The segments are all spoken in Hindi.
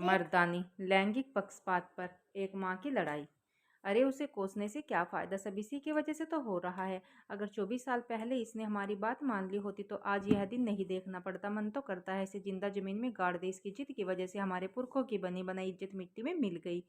मर्दानी लैंगिक पक्षपात पर एक माँ की लड़ाई। अरे उसे कोसने से क्या फ़ायदा, सब इसी की वजह से तो हो रहा है। अगर 24 साल पहले इसने हमारी बात मान ली होती तो आज यह दिन नहीं देखना पड़ता। मन तो करता है इसे जिंदा जमीन में गाड़ दे। इसकी जिद की वजह से हमारे पुरखों की बनी बनाई इज्जत मिट्टी में मिल गई।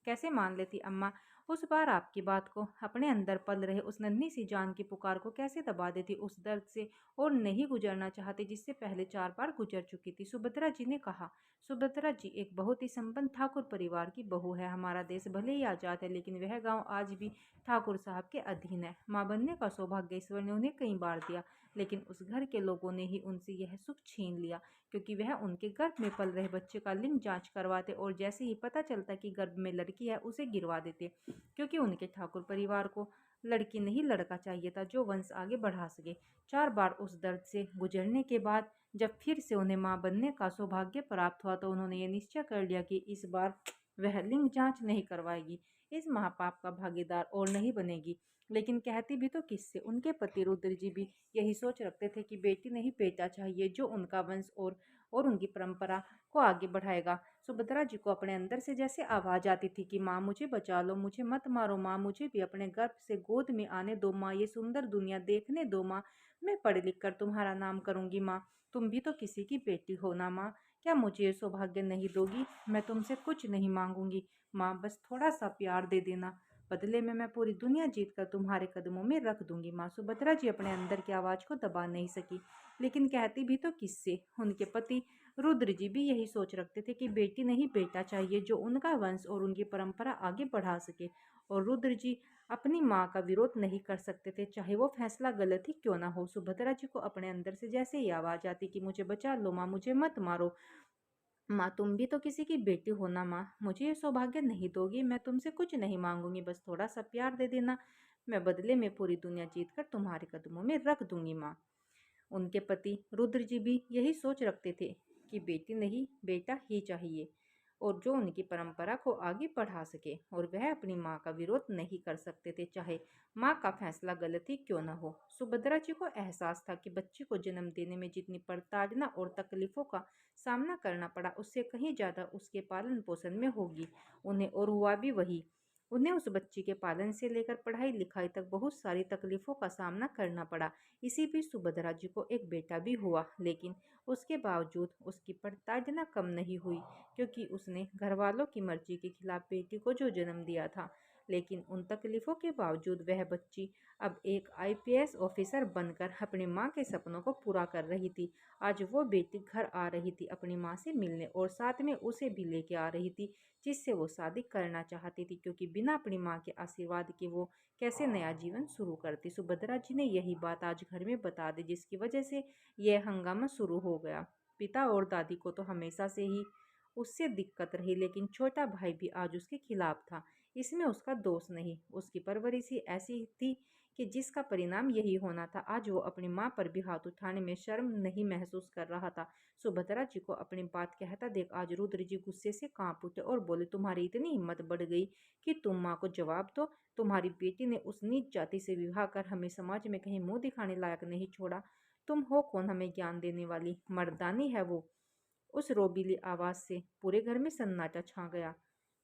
कैसे मान लेती अम्मा उस बार आपकी बात को, अपने अंदर पल रहे उस नन्ही सी जान की पुकार को कैसे दबा देती उस दर्द से, और नहीं गुजरना चाहती जिससे पहले 4 बार गुजर चुकी थी। सुभद्रा जी ने कहा। सुभद्रा जी एक बहुत ही संपन्न ठाकुर परिवार की बहू है। हमारा देश भले ही आजाद है लेकिन वह गांव आज भी ठाकुर साहब के अधीन है। मां बनने का सौभाग्य ईश्वर ने उन्हें कई बार दिया, लेकिन उस घर के लोगों ने ही उनसे यह सुख छीन लिया, क्योंकि वह उनके गर्भ में पल रहे बच्चे का लिंग जांच करवाते और जैसे ही पता चलता कि गर्भ में लड़की है उसे गिरवा देते, क्योंकि उनके ठाकुर परिवार को लड़की नहीं लड़का चाहिए था जो वंश आगे बढ़ा सके। 4 बार उस दर्द से गुजरने के बाद जब फिर से उन्हें मां बनने का सौभाग्य प्राप्त हुआ तो उन्होंने ये निश्चय कर लिया कि इस बार वह लिंग जांच नहीं करवाएगी, इस महापाप का भागीदार और नहीं बनेगी। लेकिन कहती भी तो किससे। उनके पति रुद्र जी भी यही सोच रखते थे कि बेटी नहीं बेटा चाहिए जो उनका वंश और उनकी परंपरा को आगे बढ़ाएगा। सुभद्रा जी को अपने अंदर से जैसे आवाज आती थी कि माँ मुझे बचा लो, मुझे मत मारो माँ, मुझे भी अपने गर्भ से गोद में आने दो माँ, ये सुंदर दुनिया देखने दो माँ, मैं पढ़ लिख कर तुम्हारा नाम करूंगी माँ, तुम भी तो किसी की बेटी हो ना माँ, क्या मुझे ये सौभाग्य नहीं दोगी? मैं तुमसे कुछ नहीं मांगूंगी माँ, बस थोड़ा सा प्यार दे देना, बदले में मैं पूरी दुनिया जीत कर तुम्हारे कदमों में रख दूंगी माँ। सुभद्रा जी अपने अंदर की आवाज को दबा नहीं सकी, लेकिन कहती भी तो किससे। उनके पति रुद्र जी भी यही सोच रखते थे कि बेटी नहीं बेटा चाहिए जो उनका वंश और उनकी परंपरा आगे बढ़ा सके, और रुद्र जी अपनी माँ का विरोध नहीं कर सकते थे चाहे वो फैसला गलत ही क्यों ना हो। सुभद्रा जी को अपने अंदर से जैसे ही आवाज आती कि मुझे बचा लो माँ, मुझे मत मारो माँ, तुम भी तो किसी की बेटी हो ना माँ, मुझे ये सौभाग्य नहीं दोगी, मैं तुमसे कुछ नहीं मांगूंगी, बस थोड़ा सा प्यार दे देना, मैं बदले में पूरी दुनिया जीत कर तुम्हारे कदमों में रख दूंगी माँ। उनके पति रुद्र जी भी यही सोच रखते थे कि बेटी नहीं बेटा ही चाहिए, और जो उनकी परंपरा को आगे बढ़ा सके, और वह अपनी माँ का विरोध नहीं कर सकते थे चाहे माँ का फैसला गलत ही क्यों न हो। सुभद्रा जी को एहसास था कि बच्चे को जन्म देने में जितनी प्रताड़ना और तकलीफों का सामना करना पड़ा उससे कहीं ज्यादा उसके पालन पोषण में होगी उन्हें, और हुआ भी वही। उन्हें उस बच्ची के पालन से लेकर पढ़ाई लिखाई तक बहुत सारी तकलीफों का सामना करना पड़ा। इसी बीच सुभद्रा जी को एक बेटा भी हुआ, लेकिन उसके बावजूद उसकी प्रताड़ना कम नहीं हुई, क्योंकि उसने घर वालों की मर्जी के खिलाफ बेटी को जो जन्म दिया था। लेकिन उन तकलीफों के बावजूद वह बच्ची अब एक आईपीएस ऑफिसर बनकर अपनी माँ के सपनों को पूरा कर रही थी। आज वो बेटी घर आ रही थी अपनी माँ से मिलने, और साथ में उसे भी लेके आ रही थी जिससे वो शादी करना चाहती थी, क्योंकि बिना अपनी माँ के आशीर्वाद के वो कैसे नया जीवन शुरू करती। सुभद्रा जी ने यही बात आज घर में बता दी, जिसकी वजह से यह हंगामा शुरू हो गया। पिता और दादी को तो हमेशा से ही उससे दिक्कत रही, लेकिन छोटा भाई भी आज उसके खिलाफ था। इसमें उसका दोष नहीं, उसकी परवरिश ही ऐसी थी कि जिसका परिणाम यही होना था। आज वो अपनी माँ पर भी हाथ उठाने में शर्म नहीं महसूस कर रहा था। सुभद्रा जी को अपनी बात कहता देख आज रुद्र जी गुस्से से कांप उठे और बोले, तुम्हारी इतनी हिम्मत बढ़ गई कि तुम माँ को जवाब दो? तुम्हारी बेटी ने उस नीच जाति से विवाह कर हमें समाज में कहीं मुंह दिखाने लायक नहीं छोड़ा। तुम हो कौन हमें ज्ञान देने वाली? मर्दानी है वो। उस रोबीली आवाज से पूरे घर में सन्नाटा छा गया।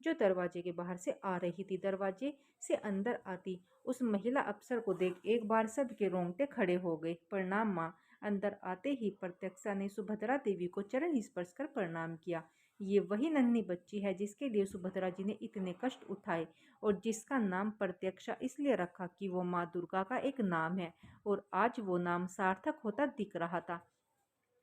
जो दरवाजे के बाहर से आ रही थी, दरवाजे से अंदर आती उस महिला अफसर को देख एक बार सबके रोंगटे खड़े हो गए। प्रणाम माँ। अंदर आते ही प्रत्यक्षा ने सुभद्रा देवी को चरण स्पर्श कर प्रणाम किया। ये वही नन्ही बच्ची है जिसके लिए सुभद्रा जी ने इतने कष्ट उठाए, और जिसका नाम प्रत्यक्षा इसलिए रखा कि वो माँ दुर्गा का एक नाम है, और आज वो नाम सार्थक होता दिख रहा था।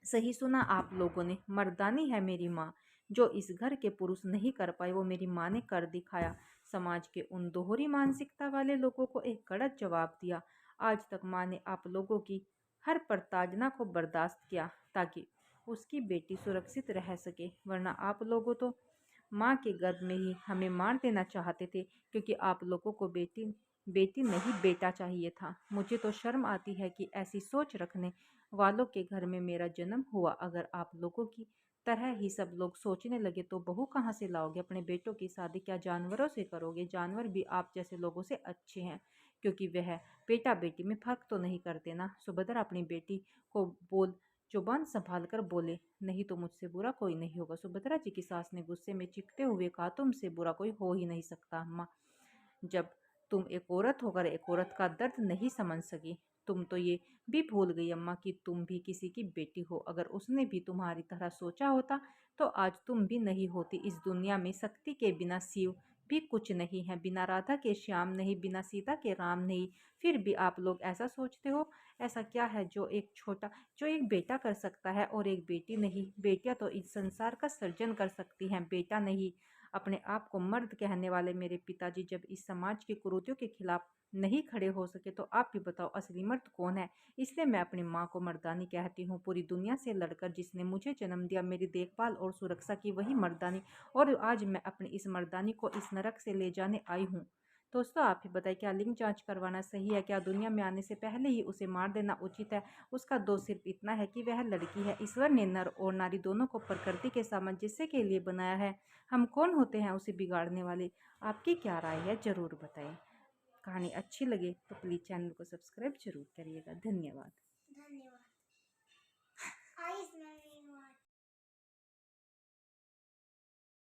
सही सुना आप लोगों ने, मर्दानी है मेरी माँ। जो इस घर के पुरुष नहीं कर पाए वो मेरी माँ ने कर दिखाया। समाज के उन दोहरी मानसिकता वाले लोगों को एक कड़क जवाब दिया। आज तक माँ ने आप लोगों की हर प्रताड़ना को बर्दाश्त किया ताकि उसकी बेटी सुरक्षित रह सके, वरना आप लोगों तो माँ के गर्भ में ही हमें मार देना चाहते थे, क्योंकि आप लोगों को बेटी बेटी नहीं बेटा चाहिए था। मुझे तो शर्म आती है कि ऐसी सोच रखने वालों के घर में मेरा जन्म हुआ। अगर आप लोगों की तरह ही सब लोग सोचने लगे तो बहू कहाँ से लाओगे? अपने बेटों की शादी क्या जानवरों से करोगे? जानवर भी आप जैसे लोगों से अच्छे हैं, क्योंकि वह बेटा बेटी में फर्क तो नहीं करते ना। सुभद्रा अपनी बेटी को बोल जुबान संभाल कर बोले, नहीं तो मुझसे बुरा कोई नहीं होगा। सुभद्रा जी की सास ने गुस्से में चीखते हुए कहा, तुमसे बुरा कोई हो ही नहीं सकता अम्मा। जब तुम एक औरत होकर एक औरत का दर्द नहीं समझ सकी। तुम तो ये भी भूल गई अम्मा कि तुम भी किसी की बेटी हो। अगर उसने भी तुम्हारी तरह सोचा होता तो आज तुम भी नहीं होती। इस दुनिया में शक्ति के बिना शिव भी कुछ नहीं है, बिना राधा के श्याम नहीं, बिना सीता के राम नहीं। फिर भी आप लोग ऐसा सोचते हो। ऐसा क्या है जो एक बेटा कर सकता है और एक बेटी नहीं? बेटियां तो इस संसार का सर्जन कर सकती हैं, बेटा नहीं। अपने आप को मर्द कहने वाले मेरे पिताजी जब इस समाज की कुरीतियों के खिलाफ नहीं खड़े हो सके तो आप भी बताओ असली मर्द कौन है? इसलिए मैं अपनी माँ को मर्दानी कहती हूँ। पूरी दुनिया से लड़कर जिसने मुझे जन्म दिया, मेरी देखभाल और सुरक्षा की, वही मर्दानी। और आज मैं अपनी इस मर्दानी को इस नरक से ले जाने आई हूँ। दोस्तों आप ही बताइए, क्या लिंग जांच करवाना सही है? क्या दुनिया में आने से पहले ही उसे मार देना उचित है? उसका दोष सिर्फ इतना है कि वह लड़की है। ईश्वर ने नर और नारी दोनों को प्रकृति के सामंजस्य के लिए बनाया है। हम कौन होते हैं उसे बिगाड़ने वाले? आपकी क्या राय है ज़रूर बताएं। कहानी अच्छी लगे तो प्लीज़ चैनल को सब्सक्राइब जरूर करिएगा। धन्यवाद।